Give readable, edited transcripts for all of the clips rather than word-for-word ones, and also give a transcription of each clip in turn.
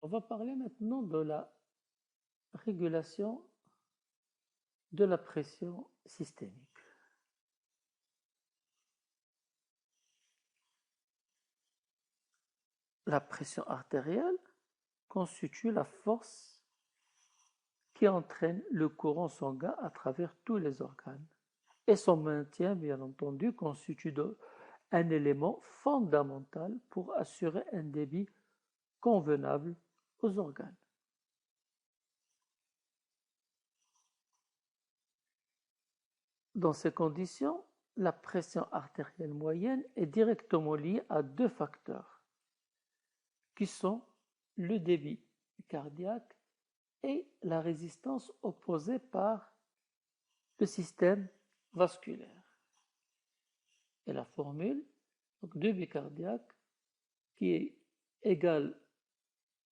On va parler maintenant de la régulation de la pression systémique. La pression artérielle constitue la force qui entraîne le courant sanguin à travers tous les organes. Et son maintien, bien entendu, constitue un élément fondamental pour assurer un débit convenable aux organes. Dans ces conditions, la pression artérielle moyenne est directement liée à deux facteurs, qui sont le débit cardiaque et la résistance opposée par le système vasculaire. Et la formule, donc débit cardiaque, qui est égale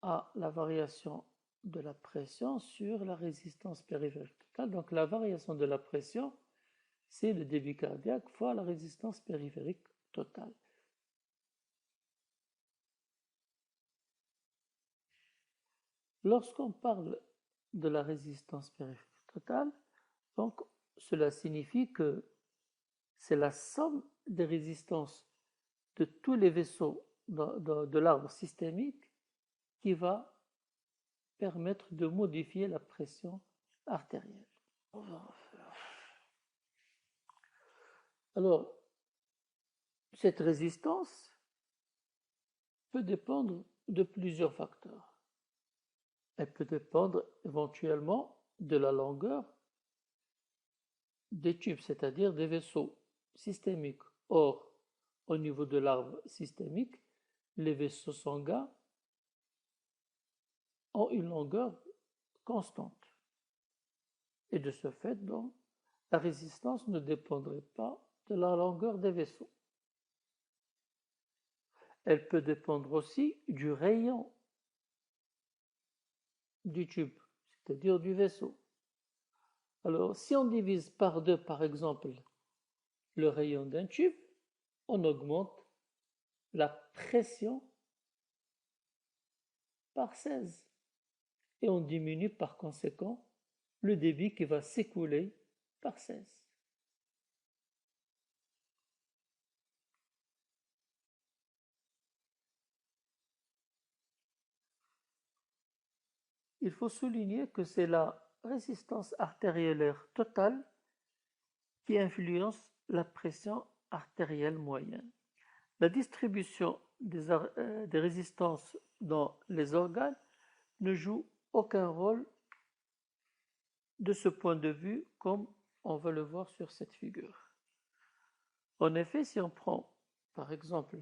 à la variation de la pression sur la résistance périphérique totale. Donc la variation de la pression, c'est le débit cardiaque fois la résistance périphérique totale. Lorsqu'on parle de la résistance périphérique totale, donc cela signifie que c'est la somme des résistances de tous les vaisseaux de l'arbre systémique qui va permettre de modifier la pression artérielle. Alors, cette résistance peut dépendre de plusieurs facteurs. Elle peut dépendre éventuellement de la longueur des tubes, c'est-à-dire des vaisseaux systémiques. Or, au niveau de l'arbre systémique, les vaisseaux sanguins ont une longueur constante. Et de ce fait, donc, la résistance ne dépendrait pas de la longueur des vaisseaux. Elle peut dépendre aussi du rayon du tube, c'est-à-dire du vaisseau. Alors, si on divise par deux, par exemple, le rayon d'un tube, on augmente la pression par 16. Et on diminue par conséquent le débit qui va s'écouler par 16. Il faut souligner que c'est la résistance artérielle totale qui influence la pression artérielle moyenne. La distribution des résistances dans les organes ne joue aucun rôle de ce point de vue, comme on va le voir sur cette figure. En effet, si on prend par exemple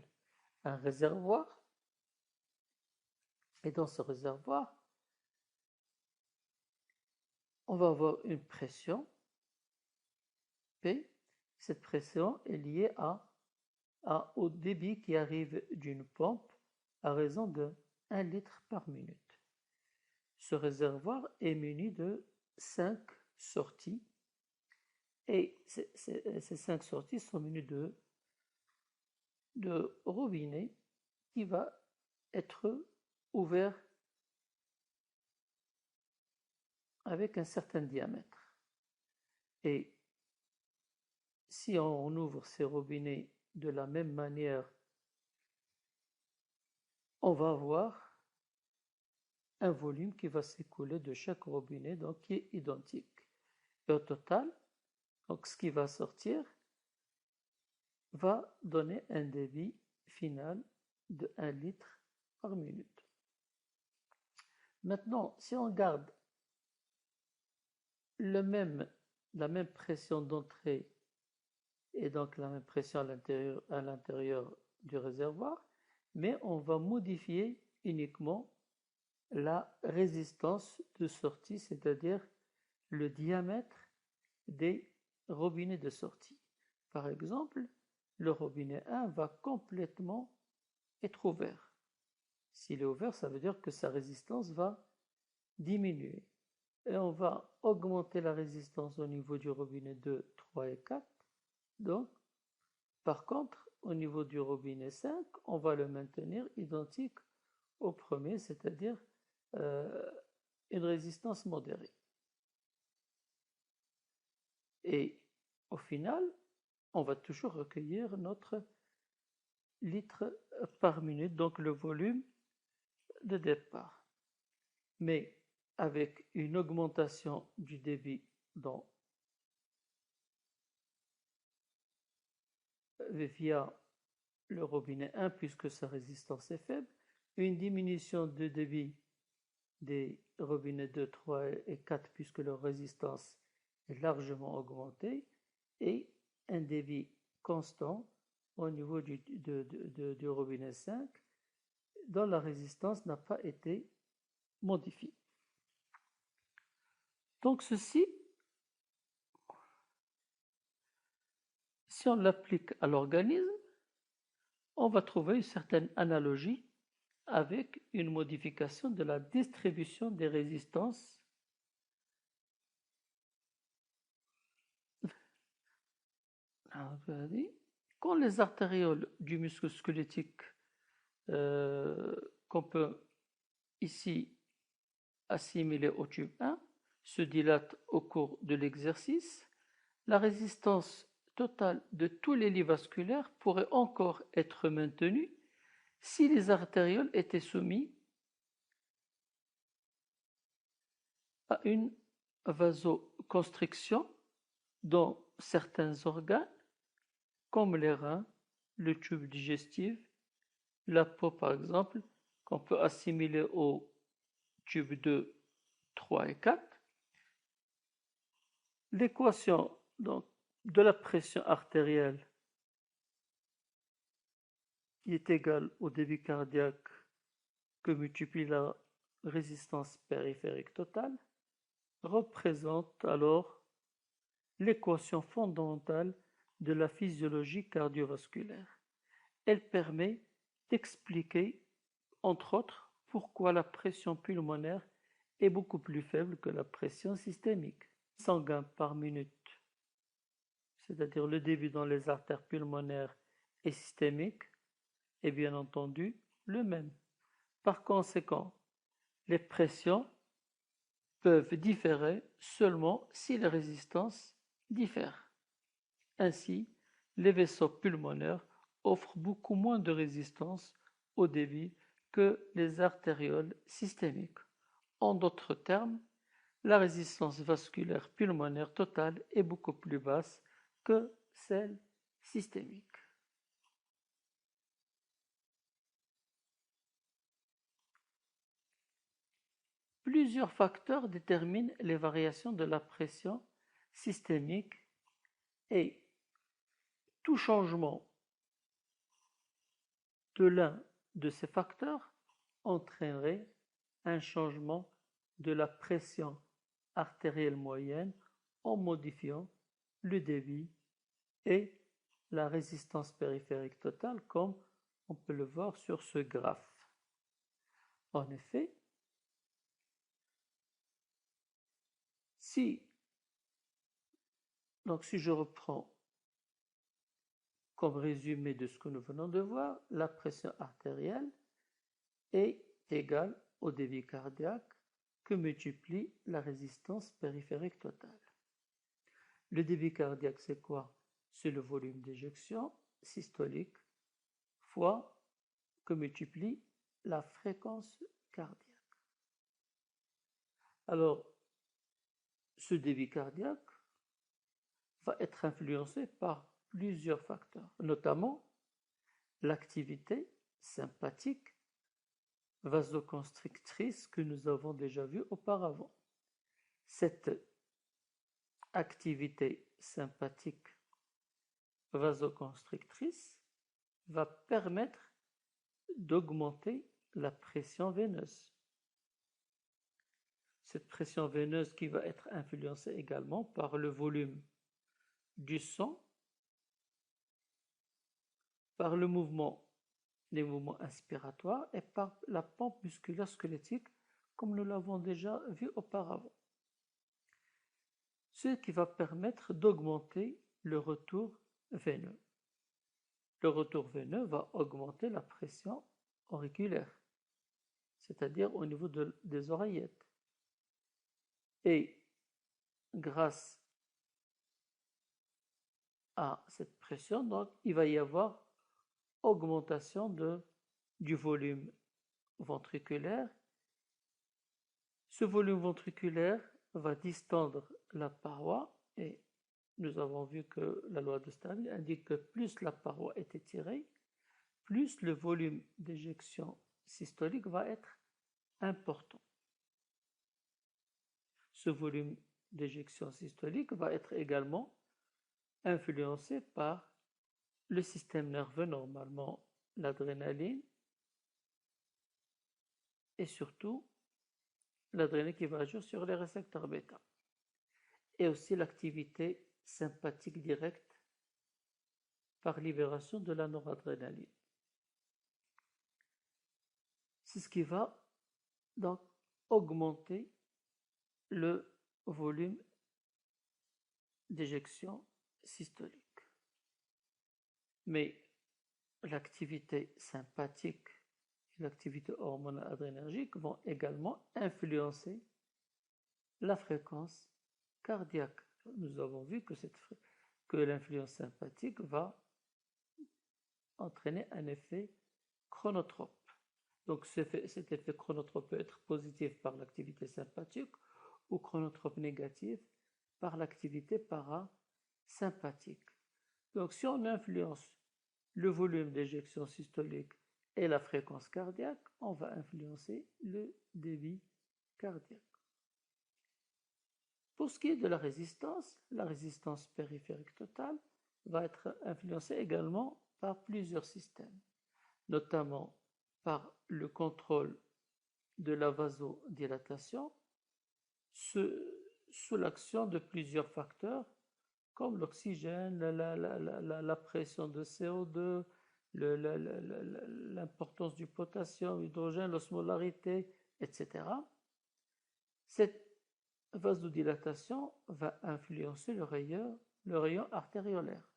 un réservoir, et dans ce réservoir, on va avoir une pression P. Cette pression est liée au débit qui arrive d'une pompe à raison de 1 litre par minute. Ce réservoir est muni de 5 sorties et ces 5 sorties sont munies de robinets qui va être ouvert avec un certain diamètre. Et si on ouvre ces robinets de la même manière, on va avoir un volume qui va s'écouler de chaque robinet, donc qui est identique. Et au total, donc ce qui va sortir va donner un débit final de 1 litre par minute. Maintenant, si on garde la même pression d'entrée et donc la même pression à l'intérieur du réservoir, mais on va modifier uniquement la résistance de sortie, c'est-à-dire le diamètre des robinets de sortie. Par exemple, le robinet 1 va complètement être ouvert. S'il est ouvert, ça veut dire que sa résistance va diminuer. Et on va augmenter la résistance au niveau du robinet 2, 3 et 4. Donc, par contre, au niveau du robinet 5, on va le maintenir identique au premier, c'est-à-dire euh, une résistance modérée. Et au final, on va toujours recueillir notre litre par minute, donc le volume de départ. Mais avec une augmentation du débit via le robinet 1, puisque sa résistance est faible, une diminution de débit des robinets 2, 3 et 4, puisque leur résistance est largement augmentée, et un débit constant au niveau du robinet 5, dont la résistance n'a pas été modifiée. Donc ceci, si on l'applique à l'organisme, on va trouver une certaine analogie avec une modification de la distribution des résistances quand les artérioles du muscle squelettique qu'on peut ici assimiler au tube 1 se dilatent au cours de l'exercice, la résistance totale de tous les lits vasculaires pourrait encore être maintenue si les artérioles étaient soumises à une vasoconstriction dans certains organes comme les reins, le tube digestif, la peau par exemple, qu'on peut assimiler au tube 2, 3 et 4. L'équation donc, de la pression artérielle qui est égale au débit cardiaque que multiplie la résistance périphérique totale représente alors l'équation fondamentale de la physiologie cardiovasculaire. Elle permet d'expliquer, entre autres, pourquoi la pression pulmonaire est beaucoup plus faible que la pression systémique. Sanguin par minute, c'est-à-dire le débit dans les artères pulmonaires et systémiques, est bien entendu le même. Par conséquent, les pressions peuvent différer seulement si les résistances diffèrent. Ainsi, les vaisseaux pulmonaires offrent beaucoup moins de résistance au débit que les artérioles systémiques. En d'autres termes, la résistance vasculaire pulmonaire totale est beaucoup plus basse que celle systémique. Plusieurs facteurs déterminent les variations de la pression systémique et tout changement de l'un de ces facteurs entraînerait un changement de la pression artérielle moyenne en modifiant le débit et la résistance périphérique totale, comme on peut le voir sur ce graphe. En effet, si je reprends comme résumé de ce que nous venons de voir, la pression artérielle est égale au débit cardiaque que multiplie la résistance périphérique totale. Le débit cardiaque, c'est quoi? C'est le volume d'éjection systolique fois que multiplie la fréquence cardiaque. Alors, ce débit cardiaque va être influencé par plusieurs facteurs, notamment l'activité sympathique vasoconstrictrice que nous avons déjà vue auparavant. Cette activité sympathique vasoconstrictrice va permettre d'augmenter la pression veineuse. Cette pression veineuse qui va être influencée également par le volume du sang, par les mouvements inspiratoires et par la pompe musculaire squelettique comme nous l'avons déjà vu auparavant. Ce qui va permettre d'augmenter le retour veineux. Le retour veineux va augmenter la pression auriculaire. c'est-à-dire au niveau des oreillettes. Et grâce à cette pression, donc, il va y avoir augmentation du volume ventriculaire. Ce volume ventriculaire va distendre la paroi et nous avons vu que la loi de Starling indique que plus la paroi est étirée, plus le volume d'éjection systolique va être important. Ce volume d'éjection systolique va être également influencé par le système nerveux, normalement l'adrénaline, et surtout l'adrénaline qui va agir sur les récepteurs bêta, et aussi l'activité sympathique directe par libération de la noradrénaline. C'est ce qui va donc augmenter le volume d'éjection systolique. Mais l'activité sympathique et l'activité hormonale adrénergique vont également influencer la fréquence cardiaque. Nous avons vu que l'influence sympathique va entraîner un effet chronotrope. Donc cet effet chronotrope peut être positif par l'activité sympathique ou chronotrope négatif par l'activité parasympathique. Donc si on influence le volume d'éjection systolique et la fréquence cardiaque, on va influencer le débit cardiaque. Pour ce qui est de la résistance périphérique totale va être influencée également par plusieurs systèmes, notamment par le contrôle de la vasodilatation sous l'action de plusieurs facteurs comme l'oxygène, la pression de CO2, l'importance du potassium, l'hydrogène, l'osmolarité, etc. Cette vasodilatation va influencer le rayon artériolaire,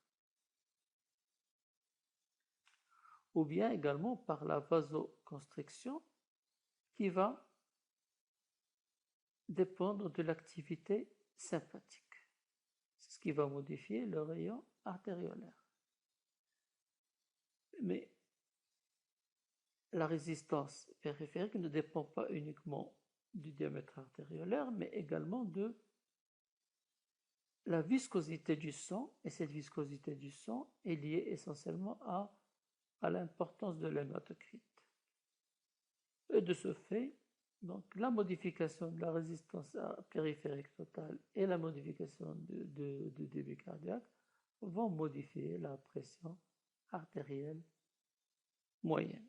ou bien également par la vasoconstriction qui va dépendre de l'activité sympathique. C'est ce qui va modifier le rayon artériolaire. Mais la résistance périphérique ne dépend pas uniquement du diamètre artériolaire, mais également de la viscosité du sang, et cette viscosité du sang est liée essentiellement à l'importance de l'hématocrite. Et de ce fait, donc, la modification de la résistance périphérique totale et la modification du débit cardiaque vont modifier la pression artérielle moyenne.